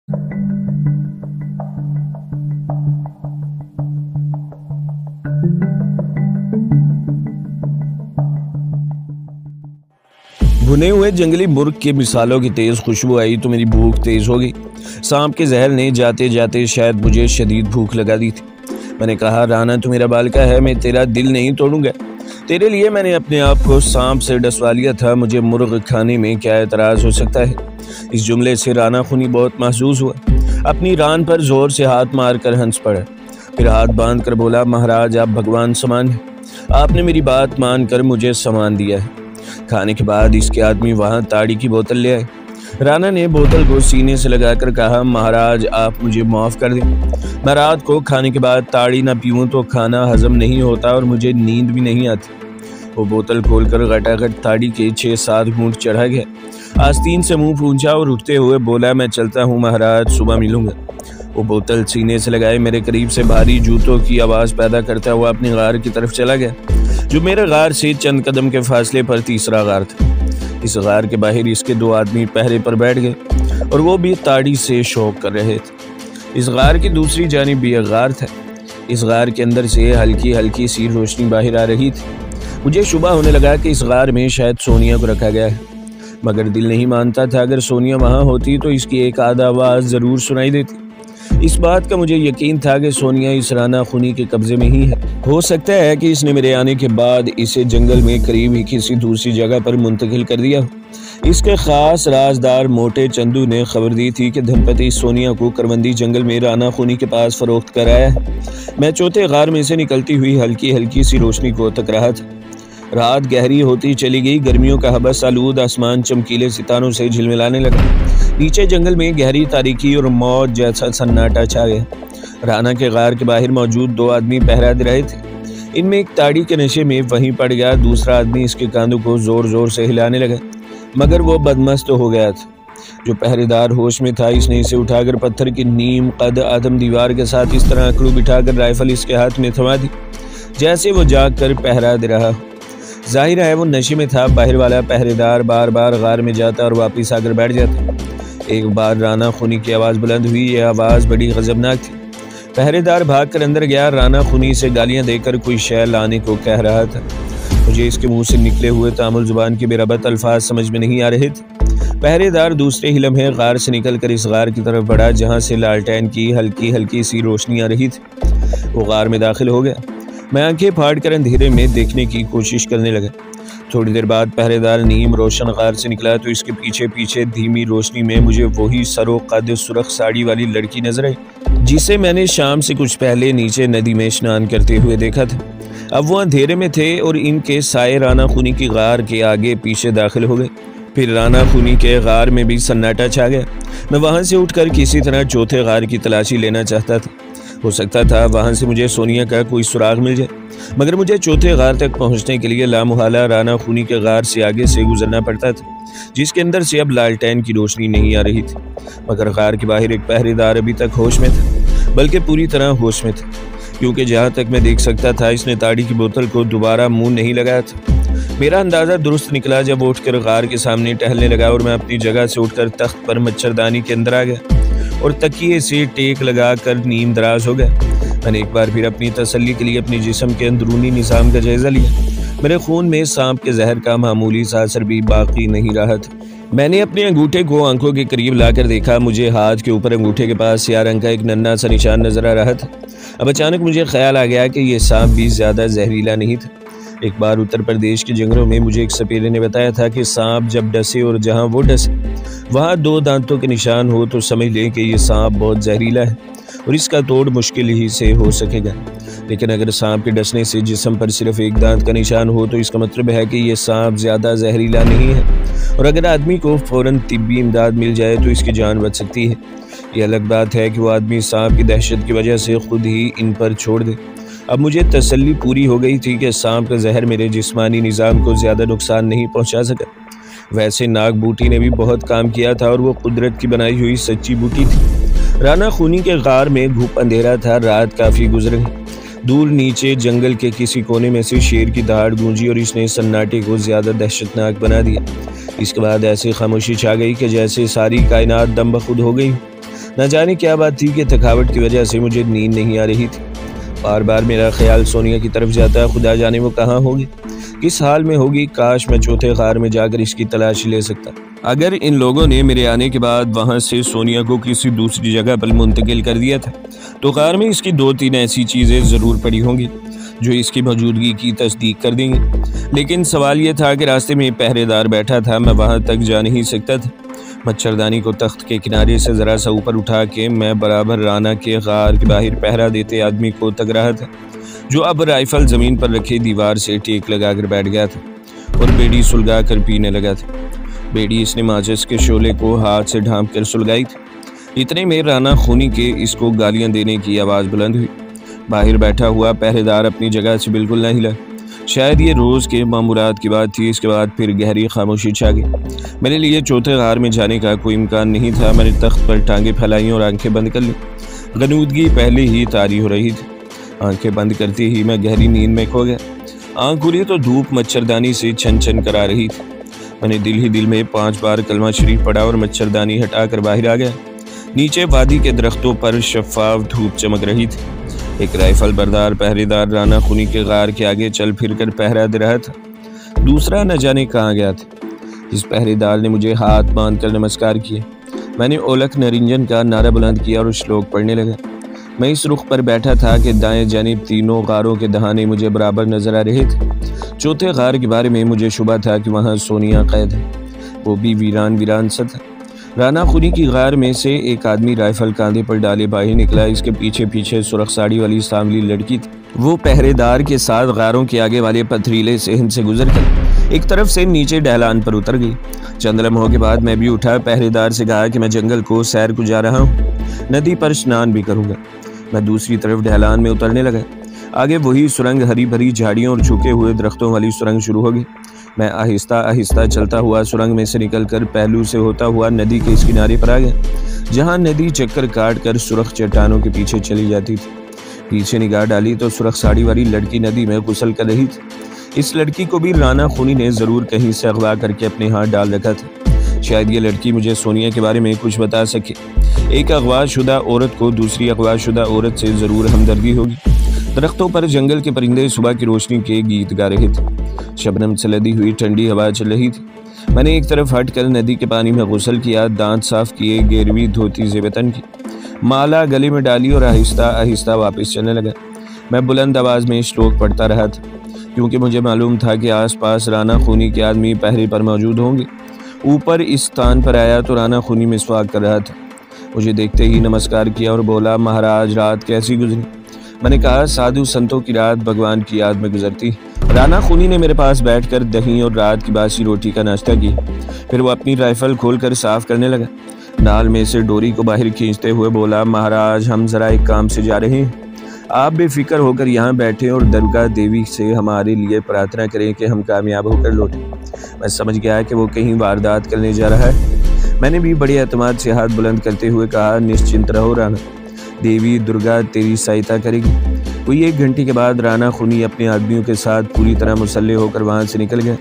भुने हुए जंगली मुर्ग के मिसालों की तेज़ खुशबू आई तो मेरी भूख तेज़ हो गई। सांप के जहर ने जाते जाते शायद मुझे शदीद भूख लगा दी थी। मैंने कहा, राना तू मेरा बालिका है, मैं तेरा दिल नहीं तोड़ूंगा। तेरे लिए मैंने अपने आप को सांप से डसवा लिया था, मुझे मुर्ग खाने में क्या एतराज़ हो सकता है। इस जुमले से राना खूनी बहुत महसूस हुआ। अपनी रान पर जोर से हाथ मार कर हंस पड़ा, फिर हाथ बांध कर बोला, महाराज आप भगवान समान हैं, आपने मेरी बात मानकर मुझे सामान दिया है। खाने के बाद इसके आदमी वहाँ ताड़ी की बोतल ले आए। राना ने बोतल को सीने से लगाकर कहा, महाराज आप मुझे माफ़ कर दें, मैं रात को खाने के बाद ताड़ी ना पीऊँ तो खाना हजम नहीं होता और मुझे नींद भी नहीं आती। वो बोतल खोलकर घटाघट ताड़ी के 6-7 घूंट चढ़ा गया। आस्तीन से मुंह पूंछा और उठते हुए बोला, मैं चलता हूँ महाराज, सुबह मिलूंगा। वो बोतल सीने से लगाए मेरे करीब से भारी जूतों की आवाज़ पैदा करता हुआ अपने गार की तरफ चला गया, जो मेरे गार से चंद कदम के फासले पर तीसरा गार था। इस गार के बाहर इसके 2 आदमी पहरे पर बैठ गए और वो भी ताड़ी से शौक कर रहे थे। इस गार की दूसरी जानिब भी एक गार था। इस गार के अंदर से हल्की हल्की सी रोशनी बाहर आ रही थी। मुझे शुबा होने लगा कि इस गार में शायद सोनिया को रखा गया है, मगर दिल नहीं मानता था अगर सोनिया वहाँ होती तो इसकी एक आध आवाज़ ज़रूर सुनाई देती। इस बात का मुझे यकीन था कि सोनिया इस राना खूनी के कब्जे में ही है। हो सकता है कि इसने मेरे आने के बाद इसे जंगल में करीब ही किसी दूसरी जगह पर मुंतकिल कर दिया। इसके खास राजदार मोटे चंदू ने खबर दी थी कि धनपति सोनिया को करवंदी जंगल में राना खूनी के पास फरोख्त कराया है। मैं चौथे गार में से निकलती हुई हल्की हल्की सी रोशनी को तक रहा था। रात गहरी होती चली गई। गर्मियों का हबस आलूद आसमान चमकीले सितारों से झिलमिलाने लगा। नीचे जंगल में गहरी तारीकी और मौत जैसा सन्नाटा छा गया। राना के गार के बाहर मौजूद 2 आदमी पहरा दे रहे थे। इनमें एक ताड़ी के नशे में वहीं पड़ गया, दूसरा आदमी इसके कांधों को जोर जोर से हिलाने लगा, मगर वो बदमस्त हो गया था। जो पहरेदार होश में था, इसने इसे उठाकर पत्थर की नीम कद आदम दीवार के साथ इस तरह अकड़ू बिठाकर राइफल इसके हाथ में थमा दी जैसे वो जाग कर पहरा दे रहा। जाहिर है वो नशे में था। बाहर वाला पहरेदार बार बार गार में जाता और वापस आकर बैठ जाता। एक बार राना खूनी की आवाज़ बुलंद हुई। यह आवाज़ बड़ी गजबनाक थी। पहरेदार भागकर अंदर गया। राना खूनी से गालियां देकर कोई शय लाने को कह रहा था। मुझे इसके मुंह से निकले हुए तामुल जुबान के बेरबत अल्फाज समझ में नहीं आ रहे थे। पहरेदार दूसरे ही लम्हे गार से निकलकर इस गार की तरफ बढ़ा जहाँ से लालटेन की हल्की हल्की सी रोशनी आ रही थी। वो गार में दाखिल हो गया। मैं आंखें फाड़कर अंधेरे में देखने की कोशिश करने लगा। थोड़ी देर बाद पहरेदार नीम रोशन गार से निकला तो इसके पीछे पीछे धीमी रोशनी में मुझे वही सरो कद सुरख साड़ी वाली लड़की नजर आई, जिसे मैंने शाम से कुछ पहले नीचे नदी में स्नान करते हुए देखा था। अब वो अंधेरे में थे और इनके साए राना खूनी की गार के आगे पीछे दाखिल हो गए। फिर राना खूनी के गार में भी सन्नाटा छा गया। मैं वहाँ से उठकर किसी तरह चौथे गार की तलाशी लेना चाहता था। हो सकता था वहाँ से मुझे सोनिया का कोई सुराग मिल जाए, मगर मुझे चौथे गार तक पहुँचने के लिए लामुहाला राना खूनी के गार से आगे से गुजरना पड़ता था, जिसके अंदर से अब लालटेन की रोशनी नहीं आ रही थी। मगर गार के बाहर एक पहरेदार अभी तक होश में था, बल्कि पूरी तरह होश में था, क्योंकि जहाँ तक मैं देख सकता था इसने ताड़ी की बोतल को दोबारा मुँह नहीं लगाया था। मेरा अंदाज़ा दुरुस्त निकला जब उठकर गार के सामने टहलने लगा और मैं अपनी जगह से उठकर तख्त पर मच्छरदानी के अंदर आ गया और तकिए से टेक लगाकर नीम दराज हो गया। मैंने एक बार फिर अपनी तसल्ली के लिए अपने जिस्म के अंदरूनी निज़ाम का जायज़ा लिया। मेरे खून में सांप के जहर का मामूली सा असर भी बाकी नहीं रहा था। मैंने अपने अंगूठे को आंखों के करीब लाकर देखा। मुझे हाथ के ऊपर अंगूठे के पास सियाह रंग का एक नन्हा सा निशान नजर आ रहा था। अब अचानक मुझे ख्याल आ गया कि यह सांप भी ज़्यादा जहरीला नहीं था। एक बार उत्तर प्रदेश के जंगलों में मुझे एक सपेरे ने बताया था कि सांप जब डसे और जहाँ वो डसे वहाँ 2 दांतों के निशान हो तो समझ लें कि ये सांप बहुत जहरीला है और इसका तोड़ मुश्किल ही से हो सकेगा। लेकिन अगर सांप के डसने से जिस्म पर सिर्फ एक दांत का निशान हो तो इसका मतलब है कि ये सांप ज़्यादा जहरीला नहीं है और अगर आदमी को फ़ौरन तिब्बी इमदाद मिल जाए तो इसकी जान बच सकती है। ये अलग बात है कि वो आदमी सांप की दहशत की वजह से खुद ही इन पर छोड़ दे। अब मुझे तसल्ली पूरी हो गई थी कि सांप का जहर मेरे जिस्मानी निज़ाम को ज़्यादा नुकसान नहीं पहुंचा सका। वैसे नाग बूटी ने भी बहुत काम किया था और वो कुदरत की बनाई हुई सच्ची बूटी थी। राना खूनी के गार में घुप अंधेरा था। रात काफ़ी गुजर गई। दूर नीचे जंगल के किसी कोने में से शेर की दहाड़ गूंजी और इसने सन्नाटे को ज़्यादा दहशतनाक बना दिया। इसके बाद ऐसी खामोशी छा गई कि जैसे सारी कायनात दम बखुद हो गई। न जाने क्या बात थी कि थकावट की वजह से मुझे नींद नहीं आ रही थी। बार बार मेरा ख्याल सोनिया की तरफ जाता, खुदा जाने वो कहाँ होगी, किस हाल में होगी। काश मैं चौथे ग़ार में जाकर इसकी तलाशी ले सकता। अगर इन लोगों ने मेरे आने के बाद वहाँ से सोनिया को किसी दूसरी जगह पर मुंतकिल कर दिया था तो ग़ार में इसकी 2-3 ऐसी चीज़ें ज़रूर पड़ी होंगी जो इसकी मौजूदगी की तस्दीक कर देंगी। लेकिन सवाल यह था कि रास्ते में पहरेदार बैठा था, मैं वहाँ तक जा नहीं सकता था। मच्छरदानी को तख्त के किनारे से ज़रा सा ऊपर उठा के मैं बराबर राना के ग़ार के बाहर पहरा देते आदमी को तक रहा था, जो अब राइफ़ल ज़मीन पर रखे दीवार से टेक लगाकर बैठ गया था और बेड़ी सुलगा कर पीने लगा था। बेड़ी इसने माचिस के शोले को हाथ से ढांप कर सुलगाई थी। इतने में राना खूनी के इसको गालियां देने की आवाज़ बुलंद हुई। बाहर बैठा हुआ पहरेदार अपनी जगह से बिल्कुल न हिला। शायद ये रोज़ के मामूलात की बात थी। इसके बाद फिर गहरी खामोशी छा गई। मेरे लिए चौथे ग़ार में जाने का कोई इम्कान नहीं था। मैंने तख्त पर टांगें फैलाई और आंखें बंद कर ली। गनूदगी पहले ही तारी हो रही थी। आंखें बंद करते ही मैं गहरी नींद में खो गया। आंख खुली तो धूप मच्छरदानी से छन छन करा रही थी। मैंने दिल ही दिल में 5 बार कलमा शरीफ पढ़ा और मच्छरदानी हटाकर बाहर आ गया। नीचे वादी के दरख्तों पर शफाफ धूप चमक रही थी। एक राइफल बरदार पहरेदार राना खूनी के ग़ार के आगे चल फिर कर पहरा दे रहा था। दूसरा न जाने कहाँ गया था। इस पहरेदार ने मुझे हाथ बांध कर नमस्कार किया। मैंने ओलख निरंजन का नारा बुलंद किया और श्लोक पढ़ने लगा। मैं इस रुख पर बैठा था कि दाएं जानिब तीनों ग़ारों के दहाने मुझे बराबर नजर आ रहे थे। चौथे ग़ार के बारे में मुझे शुबा था कि वहाँ सोनिया कैद है, वो भी वीरान सा था। राना खूनी की ग़ार में से एक आदमी राइफल कांधे पर डाले बाहर निकला। इसके पीछे पीछे सुरख साड़ी वाली सांवली लड़की थी। वो पहरेदार के साथ ग़ारों के आगे वाले पथरीले सहन से गुजर कर एक तरफ से नीचे ढलान पर उतर गई। चंद लम्हों के बाद मैं भी उठा। पहरेदार से कहा कि मैं जंगल को सैर को जा रहा हूँ, नदी पर स्नान भी करूँगा। मैं दूसरी तरफ ढलान में उतरने लगा। आगे वही सुरंग, हरी भरी झाड़ियों और झुके हुए दरख्तों वाली सुरंग शुरू होगी। मैं आहिस्ता आहिस्ता चलता हुआ सुरंग में से निकलकर पहलू से होता हुआ नदी के इस किनारे पर आ गया जहाँ नदी चक्कर काट कर सुरख चट्टानों के पीछे चली जाती थी। पीछे निगाह डाली तो सुरख साड़ी वाली लड़की नदी में गुसल कर रही थी। इस लड़की को भी राना खूनी ने ज़रूर कहीं से अगवा करके अपने हाथ डाल रखा था। शायद ये लड़की मुझे सोनिया के बारे में कुछ बता सके। एक अगवाशुदा औरत को दूसरी अगवाशुदा औरत से ज़रूर हमदर्दी होगी। दरख्तों पर जंगल के परिंदे सुबह की रोशनी के गीत गा रहे थे। शबनम से लदी हुई ठंडी हवा चल रही थी। मैंने एक तरफ हटकर नदी के पानी में गुसल किया, दांत साफ किए, गेरवी धोती ज़ेबतन की माला गले में डाली और आहिस्ता आहिस्ता वापस चलने लगा। मैं बुलंद आवाज़ में श्लोक पढ़ता रहा था क्योंकि मुझे मालूम था कि आसपास राना खूनी के आदमी पहरे पर मौजूद होंगे। ऊपर इस स्थान पर आया तो राना खूनी मिसवाक कर रहा था। मुझे देखते ही नमस्कार किया और बोला, महाराज रात कैसी गुजरी? मैंने कहा, साधु संतों की रात भगवान की याद में गुजरती। राना खूनी ने मेरे पास बैठकर दही और रात की बासी रोटी का नाश्ता किया। फिर वो अपनी राइफल खोलकर साफ करने लगा। नाल में से डोरी को बाहर खींचते हुए बोला, महाराज हम जरा एक काम से जा रहे हैं, आप बेफिक्र होकर यहाँ बैठे और दुर्गा देवी से हमारे लिए प्रार्थना करें कि हम कामयाब होकर लौटें। मैं समझ गया कि वो कहीं वारदात करने जा रहा है। मैंने भी बड़े एतमाद से हाथ बुलंद करते हुए कहा, निश्चिंत रहो राना, देवी दुर्गा तेरी सहायता करेगी। कोई 1 घंटे के बाद राना खूनी अपने आदमियों के साथ पूरी तरह मुसल्ले होकर वहाँ से निकल गए।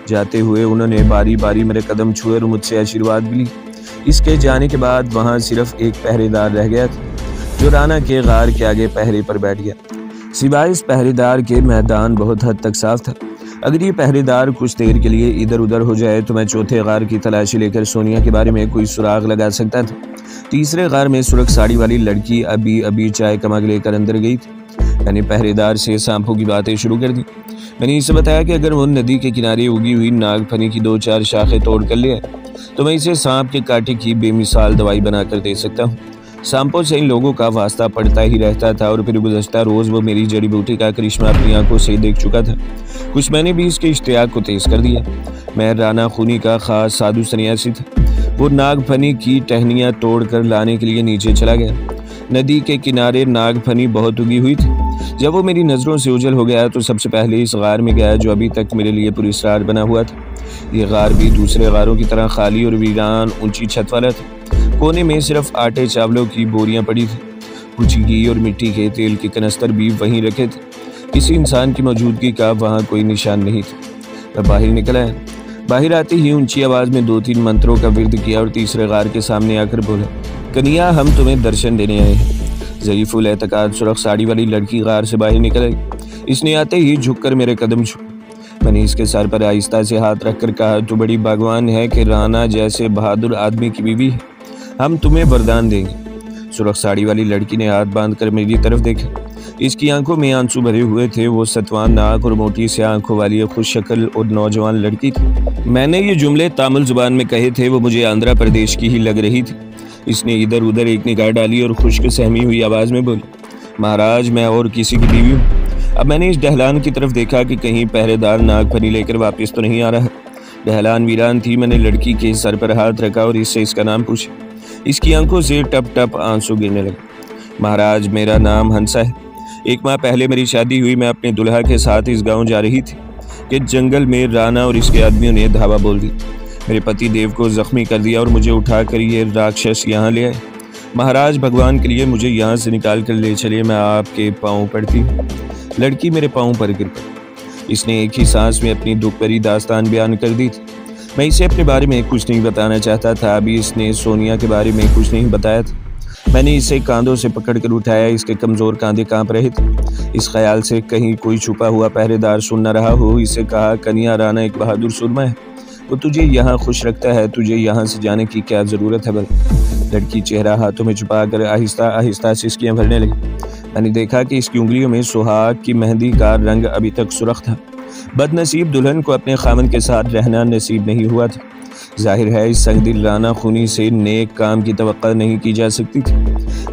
जाते हुए उन्होंने बारी बारी मेरे कदम छुए और मुझसे आशीर्वाद भी ली। इसके जाने के बाद वहाँ सिर्फ एक पहरेदार रह गया था जो राना के ग़ार के आगे पहरे पर बैठ गया। सिवाय इस पहरेदार के मैदान बहुत हद तक साफ था। अगर ये पहरेदार कुछ देर के लिए इधर उधर हो जाए तो मैं चौथे ग़ार की तलाशी लेकर सोनिया के बारे में कोई सुराग लगा सकता था। तीसरे ग़ार में सुरख साड़ी वाली लड़की अभी चाय का मग लेकर अंदर गई थी। मैंने पहरेदार से सांपों की बातें शुरू कर दी। मैंने इसे बताया कि अगर वो नदी के किनारे उगी हुई नागफनी की 2-4 शाखें तोड़ कर ले आए तो मैं इसे सांप के कांटे की बेमिसाल दवाई बनाकर दे सकता हूँ। सांपों से इन लोगों का वास्ता पड़ता ही रहता था और फिर गुज़श्ता रोज़ वो मेरी जड़ी बूटी का करिश्मा अपनी आंखों से देख चुका था। कुछ मैंने भी इसके इश्तियाक को तेज़ कर दिया। मैं राना खूनी का ख़ास साधु सन्यासी था। वो नागफनी की टहनियाँ तोड़ कर लाने के लिए नीचे चला गया। नदी के किनारे नागफनी बहुत उगी हुई थी। जब वो मेरी नज़रों से ओझल हो गया तो सबसे पहले इस ग़ार में गया जो अभी तक मेरे लिए पुरस्कार बना हुआ था। ये ग़ार भी दूसरे ग़ारों की तरह खाली और वीरान ऊंची छत वाला था। कोने में सिर्फ आटे चावलों की बोरियां पड़ी थी। कुछ घी और मिट्टी के तेल के कनस्तर भी वहीं रखे थे। किसी इंसान की मौजूदगी का वहाँ कोई निशान नहीं था। मैं बाहर निकल आया। बाहर आते ही ऊंची आवाज़ में 2-3 मंत्रों का विर्द किया और तीसरे ग़ार के सामने आकर बोला, कन्या, हम तुम्हें दर्शन देने आए हैं। ज़ईफ़ुल एतकाद सुरख साड़ी वाली लड़की गार से बाहर निकल आई। इसने आते ही झुककर मेरे कदम छू। मैंने इसके सर पर आहिस्ता से हाथ रखकर कहा, तू बड़ी भगवान है कि राना जैसे बहादुर आदमी की बीवी है। हम तुम्हें वरदान देंगे। सुरख साड़ी वाली लड़की ने हाथ बांधकर मेरी तरफ देखा। इसकी आंखों में आंसू भरे हुए थे। वो सतवान नाक और मोटी से आंखों वाली खुश शक्ल और नौजवान लड़की थी। मैंने ये जुमले तामिल जुबान में कहे थे। वो मुझे आंध्र प्रदेश की ही लग रही थी। इसने इधर उधर एक निगाह डाली और खुश्क सहमी हुई आवाज़ में बोली, महाराज, मैं और किसी की बीवी हूँ। अब मैंने इस दहलान की तरफ देखा कि कहीं पहरेदार नागफनी लेकर वापस तो नहीं आ रहा। दहलान वीरान थी। मैंने लड़की के सर पर हाथ रखा और इससे इसका नाम पूछा। इसकी आंखों से टप टप आंसू गिरने लगे। महाराज, मेरा नाम हंसा है। 1 माह पहले मेरी शादी हुई। मैं अपने दुल्हा के साथ इस गांव जा रही थी कि जंगल में राना और इसके आदमियों ने धावा बोल दी। मेरे पति देव को जख्मी कर दिया और मुझे उठाकर ये राक्षस यहाँ ले आए। महाराज, भगवान के लिए मुझे यहाँ से निकाल कर ले चलिए। मैं आपके पाँव पड़ती हूँ। लड़की मेरे पाँव पर गिर पड़ी। इसने एक ही सांस में अपनी दुख भरी दास्तान बयान कर दी थी। मैं इसे अपने बारे में कुछ नहीं बताना चाहता था। अभी इसने सोनिया के बारे में कुछ नहीं बताया था। मैंने इसे कांधों से पकड़कर उठाया। इसके कमज़ोर कांधे कांप रहे थे। इस ख्याल से कहीं कोई छुपा हुआ पहरेदार सुन न रहा हो। इसे कहा, कन्या, राना एक बहादुर सुरमा है। वो तुझे यहाँ खुश रखता है। तुझे यहाँ से जाने की क्या ज़रूरत है? बल लड़की चेहरा हाथों में छुपाकर आहिस्ता आहिस्ता सिसकियाँ भरने लगी। मैंने देखा कि इसकी उंगलियों में सुहाग की मेहंदी का रंग अभी तक सुर्ख था। बदनसीब दुल्हन को अपने खामन के साथ रहना नसीब नहीं हुआ था। जाहिर है इस संगदिल राना खूनी से नेक काम की तवक्का नहीं की जा सकती थी।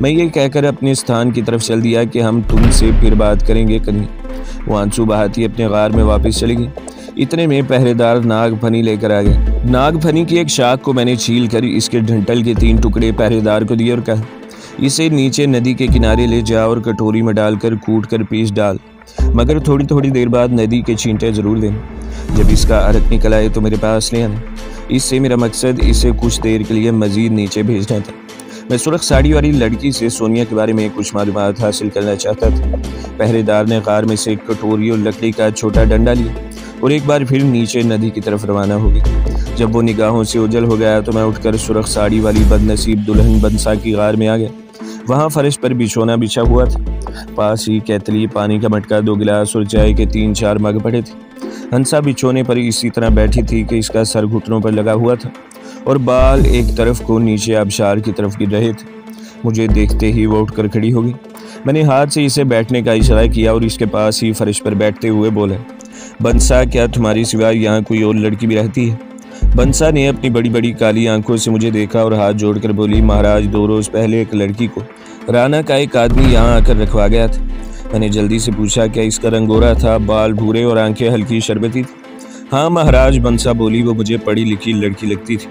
मैं ये कहकर अपने स्थान की तरफ चल दिया कि हम तुमसे फिर बात करेंगे कन्या। वो आंसू बहाती अपने गार में वापस चली गई। इतने में पहरेदार नागफनी लेकर आ गए। नागफनी की एक शाख को मैंने छील कर इसके ढंटल के 3 टुकड़े पहरेदार को दिए और कहा, इसे नीचे नदी के किनारे ले जा और कटोरी में डालकर कूट कर पीस डाल, मगर थोड़ी थोड़ी देर बाद नदी के छींटे जरूर देना। जब इसका अरक निकल आए तो मेरे पास ले आना। इससे मेरा मकसद इसे कुछ देर के लिए मजीद नीचे भेजना था। मैं सुर्ख साड़ी वाली लड़की से सोनिया के बारे में कुछ मालूमात हासिल करना चाहता था। पहरेदार ने कार में से एक कटोरी और लकड़ी का छोटा डंडा लिया और एक बार फिर नीचे नदी की तरफ रवाना हो गई। जब वो निगाहों से ओझल हो गया तो मैं उठकर सुर्ख साड़ी वाली बदनसीब दुल्हन बंसा की गार में आ गया। वहाँ फर्श पर बिछोना बिछा हुआ था। पास ही कैतली, पानी का मटका, 2 गिलास और चाय के 3-4 मग पड़े थे। हंसा बिछोने पर इसी तरह बैठी थी कि इसका सर घुटनों पर लगा हुआ था और बाल एक तरफ को नीचे आबशार की तरफ गिर रहे थे। मुझे देखते ही वो उठकर खड़ी हो गई। मैंने हाथ से इसे बैठने का इशारा किया और इसके पास ही फर्श पर बैठते हुए बोला, बंसा, क्या तुम्हारी सिवाय यहाँ कोई और लड़की भी रहती है? बंसा ने अपनी बड़ी बड़ी काली आंखों से मुझे देखा और हाथ जोड़कर बोली, महाराज, 2 रोज़ पहले एक लड़की को राना का एक आदमी यहाँ आकर रखवा गया था। मैंने जल्दी से पूछा, क्या इसका रंग गोरा था, बाल भूरे और आंखें हल्की शरबती थी? हाँ महाराज, बंसा बोली। वो मुझे पढ़ी लिखी लड़की लगती थी।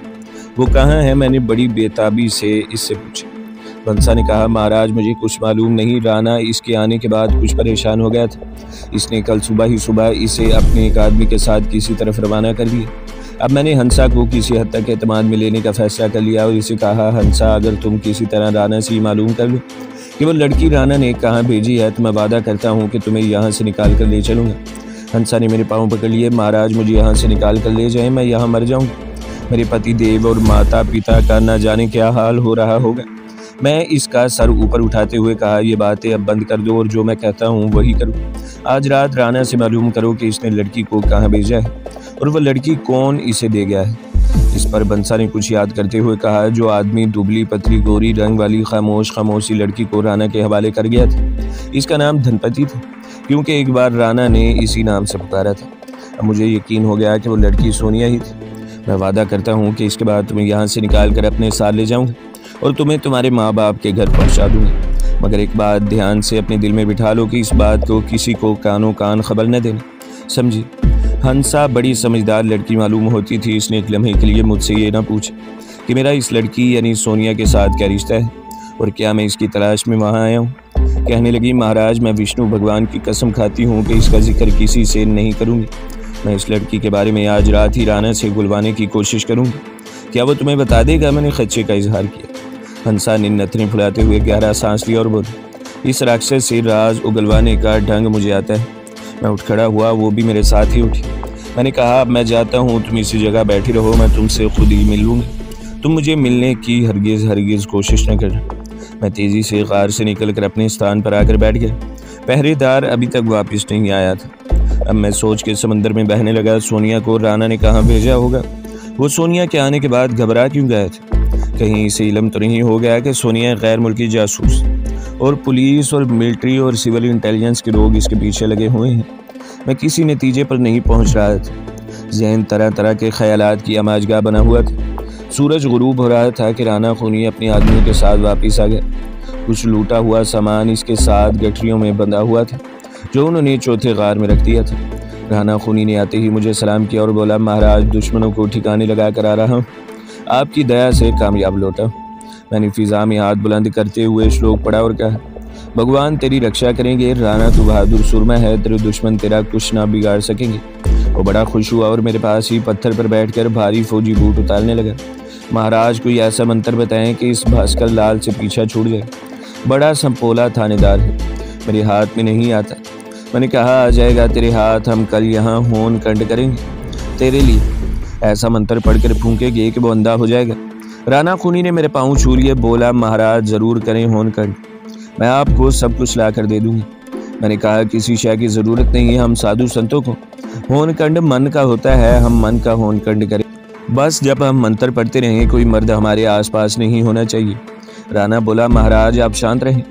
वो कहाँ है? मैंने बड़ी बेताबी से इससे पूछा। बंसा ने कहा, महाराज, मुझे कुछ मालूम नहीं। राना इसके आने के बाद कुछ परेशान हो गया था। इसने कल सुबह ही इसे अपने एक आदमी के साथ किसी तरफ रवाना कर दिया। अब मैंने हंसा को किसी हद तक एतमाद में लेने का फैसला कर लिया और इसे कहा, हंसा, अगर तुम किसी तरह राना से मालूम कर लो कि वो लड़की राना ने कहाँ भेजी है तो मैं वादा करता हूँ कि तुम्हें यहाँ से निकाल कर ले चलूँगा। हंसा ने मेरे पाँव पकड़ लिए। महाराज, मुझे यहाँ से निकाल कर ले जाएं, मैं यहाँ मर जाऊँगा। मेरे पति देव और माता पिता का न जाने क्या हाल हो रहा होगा। मैं इसका सर ऊपर उठाते हुए कहा, ये बातें अब बंद कर दो और जो मैं कहता हूँ वही करो। आज रात राना से मालूम करो कि इसने लड़की को कहाँ भेजा है और वह लड़की कौन इसे दे गया है। इस पर बंसा ने कुछ याद करते हुए कहा, जो आदमी दुबली पतली गोरी रंग वाली खामोशी लड़की को राना के हवाले कर गया था, इसका नाम धनपति था, क्योंकि एक बार राना ने इसी नाम से पुकारा था। अब मुझे यकीन हो गया कि वो लड़की सोनिया ही थी। मैं वादा करता हूँ कि इसके बाद तुम्हें यहाँ से निकाल कर अपने साथ ले जाऊँगा और तुम्हें तुम्हारे माँ बाप के घर पहुँचा दूँगा। मगर एक बात ध्यान से अपने दिल में बिठा लो कि इस बात को किसी को कानों कान खबर न देना, समझी? हंसा बड़ी समझदार लड़की मालूम होती थी। इसने एक लम्हे के लिए मुझसे ये ना पूछा कि मेरा इस लड़की यानी सोनिया के साथ क्या रिश्ता है और क्या मैं इसकी तलाश में वहाँ आया हूँ। कहने लगी, महाराज, मैं विष्णु भगवान की कसम खाती हूँ कि इसका जिक्र किसी से नहीं करूँगी। मैं इस लड़की के बारे में आज रात ही राना से गुलवाने की कोशिश करूँगी। क्या वो तुम्हें बता देगा? मैंने खदशे का इजहार किया। हंसा ने नथनी फुलाते हुए गहरा सांस लिया और बोला, इस राक्षस से राज उगलवाने का ढंग मुझे आता है। मैं उठ खड़ा हुआ, वो भी मेरे साथ ही उठी। मैंने कहा, अब मैं जाता हूँ, तुम इसी जगह बैठी रहो, मैं तुमसे खुद ही मिल लूँगी। तुम मुझे मिलने की हरगिज़ कोशिश न करना। मैं तेज़ी से कार से निकलकर अपने स्थान पर आकर बैठ गया। पहरेदार अभी तक वापस नहीं आया था। अब मैं सोच के समंदर में बहने लगा। सोनिया को राना ने कहाँ भेजा होगा? वो सोनिया के आने के बाद घबरा क्यों गए थे? कहीं इसे इल्म तो नहीं हो गया कि सोनिया गैर मुल्की जासूस और पुलिस और मिलिट्री और सिविल इंटेलिजेंस के लोग इसके पीछे लगे हुए हैं? मैं किसी नतीजे पर नहीं पहुंच रहा था। जहन तरह तरह के ख्यालात की आमाजगाह बना हुआ था। सूरज गुरूब हो रहा था कि राना खूनी अपने आदमियों के साथ वापस आ गया। कुछ लूटा हुआ सामान इसके साथ गठरियों में बंधा हुआ था जो उन्होंने चौथे गार में रख दिया था। राना खूनी ने आते ही मुझे सलाम किया और बोला, महाराज, दुश्मनों को ठिकाने लगा कर आ रहा हूँ, आपकी दया से कामयाब लौटा। मैंने फिजा में हाथ बुलंद करते हुए श्लोक पढ़ा और कहा, भगवान तेरी रक्षा करेंगे। राना तू बहादुर सुरमा है, तेरे दुश्मन तेरा कुछ ना बिगाड़ सकेंगे। वो बड़ा खुश हुआ और मेरे पास ही पत्थर पर बैठकर भारी फौजी बूट उतारने लगा। महाराज, कोई ऐसा मंत्र बताएं कि इस भास्कर लाल से पीछा छूट जाए। बड़ा संपोला थानेदार है, मेरे हाथ में नहीं आता। मैंने कहा, आ जाएगा तेरे हाथ, हम कल यहाँ होन कंड करेंगे तेरे लिए। ऐसा मंत्र पढ़कर फूंकेगे कि वो अंधा हो जाएगा। राना खूनी ने मेरे पाँव छू लिए, बोला, महाराज ज़रूर करें होन कंड, मैं आपको सब कुछ ला कर दे दूँगा। मैंने कहा, किसी शय की ज़रूरत नहीं है हम साधु संतों को। होन कंड मन का होता है, हम मन का होन कंड करें। बस जब हम मंत्र पढ़ते रहें, कोई मर्द हमारे आसपास नहीं होना चाहिए। राना बोला, महाराज आप शांत रहें,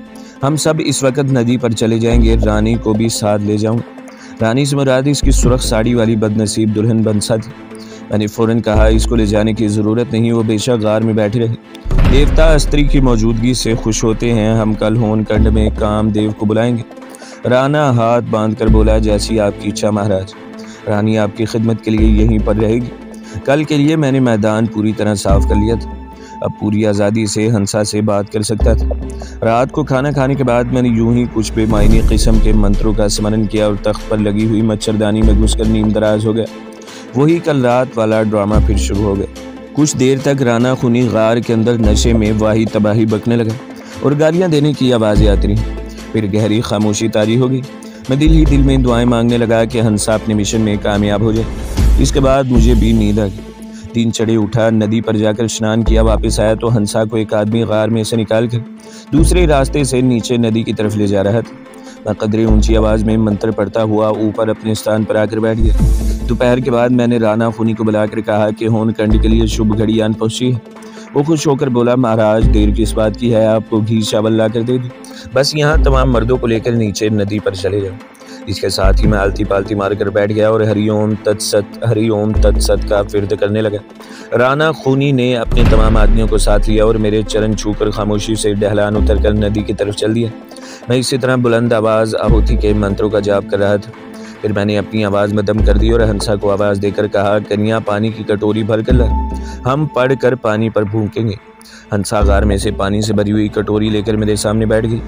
हम सब इस वक्त नदी पर चले जाएंगे। रानी को भी साथ ले जाऊं। रानी से मुराद इसकी सुर्ख साड़ी वाली बदनसीब दुल्हन बंसा थी। मैंने फ़ौरन कहा, इसको ले जाने की ज़रूरत नहीं, वो बेशक गार में बैठी रहे। देवता स्त्री की मौजूदगी से खुश होते हैं। हम कल होन कंड में कामदेव को बुलाएंगे। राना हाथ बांध कर बोला, जैसी आपकी इच्छा महाराज। रानी आपकी खिदमत के लिए यहीं पर रहेगी। कल के लिए मैंने मैदान पूरी तरह साफ कर लिया था। अब पूरी आज़ादी से हंसा से बात कर सकता था। रात को खाना खाने के बाद मैंने यूं ही कुछ बेमायनी किस्म के मंत्रों का स्मरण किया और तख्त पर लगी हुई मच्छरदानी में घुसकर नींद दराज हो गया। वही कल रात वाला ड्रामा फिर शुरू हो गया। कुछ देर तक राना खूनी गार के अंदर नशे में वाही तबाही बकने लगा और गालियाँ देने की आवाज़ें आती रहीं। फिर गहरी खामोशी तारी हो गई। मैं दिल ही दिल में दुआएं मांगने लगा कि हंसा अपने मिशन में कामयाब हो जाए। इसके बाद मुझे भी नींद आ गई। दिन चढ़े उठा, नदी पर जाकर स्नान किया। वापस आया तो हंसा को एक आदमी गार में से निकाल कर दूसरे रास्ते से नीचे नदी की तरफ ले जा रहा था। मैं कदरे ऊंची आवाज़ में मंत्र पढ़ता हुआ ऊपर अपने स्थान पर आकर बैठ गया। दोपहर के बाद मैंने राना खूनी को बुलाकर कहा कि होन कंड के लिए शुभ घड़ी आन पहुंची है। वो खुश होकर बोला, महाराज देर किस बात की है, आपको घी चावल ला कर दे दूं। बस यहाँ तमाम मर्दों को लेकर नीचे नदी पर चले जाओ। इसके साथ ही मैं आलती पालती मारकर बैठ गया और हरिओम तत्सत का फिर्द करने लगा। राना खूनी ने अपने तमाम आदमियों को साथ लिया और मेरे चरण छूकर खामोशी से ढलान उतरकर नदी की तरफ चल दिया। मैं इसी तरह बुलंद आवाज़ आहुति के मंत्रों का जाप कर रहा था। फिर मैंने अपनी आवाज़ में दम कर दी और हंसा को आवाज़ देकर कहा, कन्या पानी की कटोरी भर कर ला, हम पढ़ कर पानी पर भूखेंगे। हंसा गार में से पानी से भरी हुई कटोरी लेकर मेरे सामने बैठ गई।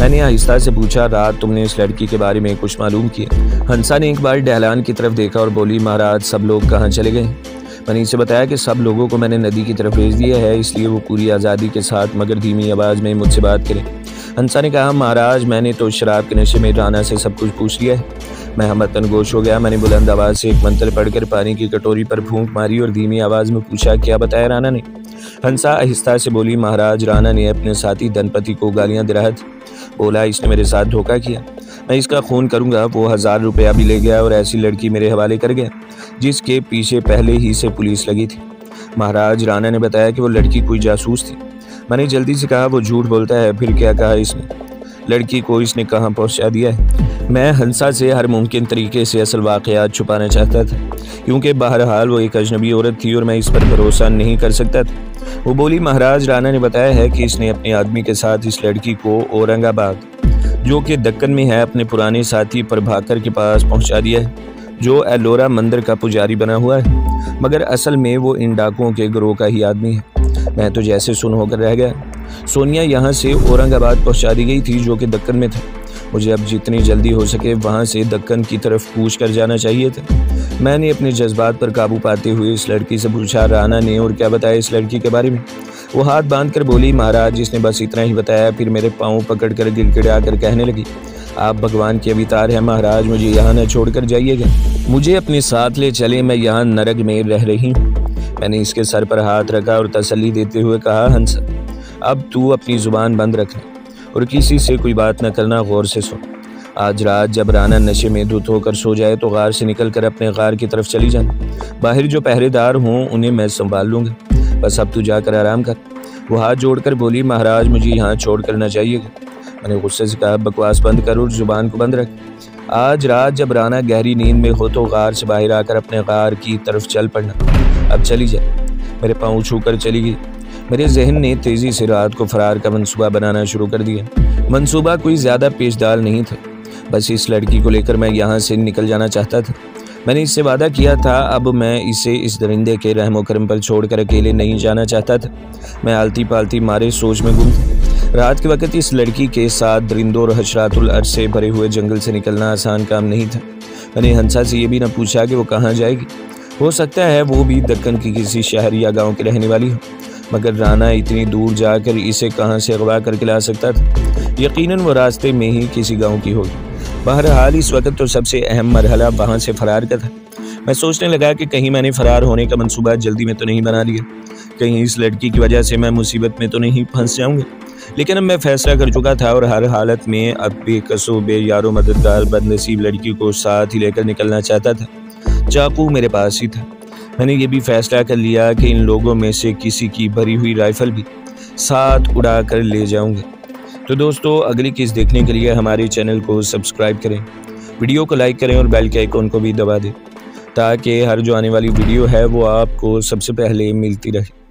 मैंने आहिस्ता से पूछा, रात तुमने इस लड़की के बारे में कुछ मालूम किया? हंसा ने एक बार डहलान की तरफ देखा और बोली, महाराज सब लोग कहाँ चले गए? मैंने इसे बताया कि सब लोगों को मैंने नदी की तरफ भेज दिया है, इसलिए वो पूरी आज़ादी के साथ मगर धीमी आवाज़ में मुझसे बात करें। हंसा ने कहा, महाराज मैंने तो शराब के नशे में राना से सब कुछ पूछ लिया है। मैं हमतन गोश हो गया। मैंने बुलंद आवाज़ से एक मंत्र पढ़कर पानी की कटोरी पर फूंक मारी और धीमी आवाज़ में पूछा, क्या बताया राना ने? हंसा आहिस्ता से बोली, महाराज राना ने अपने साथी धनपति को गालियां दे रहा था। बोला, इसने मेरे साथ धोखा किया, मैं इसका खून करूंगा। वो 1000 रुपया भी ले गया और ऐसी लड़की मेरे हवाले कर गया जिसके पीछे पहले ही से पुलिस लगी थी। महाराज राना ने बताया कि वो लड़की कोई जासूस थी। मैंने जल्दी से कहा, वो झूठ बोलता है। फिर क्या कहा इसने? लड़की को इसने कहाँ पहुँचा दिया है? मैं हंसा से हर मुमकिन तरीके से असल वाक़यात छुपाना चाहता था, क्योंकि बहरहाल वो एक अजनबी औरत थी और मैं इस पर भरोसा नहीं कर सकता था। वो बोली, महाराज राना ने बताया है कि इसने अपने आदमी के साथ इस लड़की को औरंगाबाद, जो कि दक्कन में है, अपने पुराने साथी प्रभाकर के पास पहुंचा दिया है, जो एलोरा मंदिर का पुजारी बना हुआ है, मगर असल में वो इन डाकुओं के गिरोह का ही आदमी है। मैं तो जैसे सुन होकर रह गया। सोनिया यहाँ से औरंगाबाद पहुंचा दी गई थी, जो कि दक्कन में था। मुझे अब जितनी जल्दी हो सके वहाँ से दक्कन की तरफ कूच कर जाना चाहिए था। मैंने अपने जज्बात पर काबू पाते हुए इस लड़की से पूछा, राना ने और क्या बताया इस लड़की के बारे में? वो हाथ बांधकर बोली, महाराज जिसने बस इतना ही बताया। फिर मेरे पाँव पकड़कर गिड़गिड़ा कर कहने लगी, आप भगवान के अवतार हैं महाराज, मुझे यहाँ न छोड़कर जाइएगा, मुझे अपने साथ ले चले, मैं यहाँ नरक में रह रही हूँ। मैंने इसके सर पर हाथ रखा और तसल्ली देते हुए कहा, हंसा, अब तू अपनी ज़ुबान बंद रखना और किसी से कोई बात न करना, गौर से सुन। आज रात जब राना नशे में धुत होकर सो जाए तो गार से निकल कर अपने गार की तरफ चली जाना। बाहर जो पहरेदार हों उन्हें मैं संभाल लूँगा, बस अब तू जाकर आराम कर। वो हाथ जोड़कर बोली, महाराज मुझे यहाँ छोड़ कर न जाइएगा। मैंने गुस्से से कहा, बकवास बंद कर और ज़ुबान को बंद रख। आज रात जब राना गहरी नींद में हो तो गार से बाहर आकर अपने गार की तरफ चल पड़ना। अब चली जा। मेरे पाँव छूकर चली गई। मेरे जहन ने तेज़ी से रात को फरार का मंसूबा बनाना शुरू कर दिया। मंसूबा कोई ज़्यादा पेचदार नहीं था, बस इस लड़की को लेकर मैं यहाँ से निकल जाना चाहता था। मैंने इससे वादा किया था, अब मैं इसे इस दरिंदे के रहमो करम पर छोड़कर अकेले नहीं जाना चाहता था। मैं आलती पालती मारे सोच में गुम था। रात के वक्त इस लड़की के साथ दरिंदों और हशरातुल अर्श से भरे हुए जंगल से निकलना आसान काम नहीं था। मैंने हंसा से ये भी न पूछा कि वो कहाँ जाएगी। हो सकता है वो भी दक्कन की किसी शहर या गाँव की रहने वाली हो, मगर राना इतनी दूर जाकर इसे कहाँ से अगवा करके ला सकता था। यकीनन वो रास्ते में ही किसी गाँव की होगी। बहरहाल इस वक्त तो सबसे अहम मरहला वहाँ से फरार का था। मैं सोचने लगा कि कहीं मैंने फरार होने का मंसूबा जल्दी में तो नहीं बना लिया, कहीं इस लड़की की वजह से मैं मुसीबत में तो नहीं फंस जाऊंगा। लेकिन अब मैं फैसला कर चुका था और हर हालत में अब बेकसो बेयारो मददगार बदनसीब लड़की को साथ ही लेकर निकलना चाहता था। चाकू मेरे पास ही था। मैंने ये भी फैसला कर लिया कि इन लोगों में से किसी की भरी हुई राइफल भी साथ उड़ा कर ले जाऊंगा। तो दोस्तों, अगली किस देखने के लिए हमारे चैनल को सब्सक्राइब करें, वीडियो को लाइक करें और बेल के आइकॉन को भी दबा दें, ताकि हर जो आने वाली वीडियो है वो आपको सबसे पहले मिलती रहे।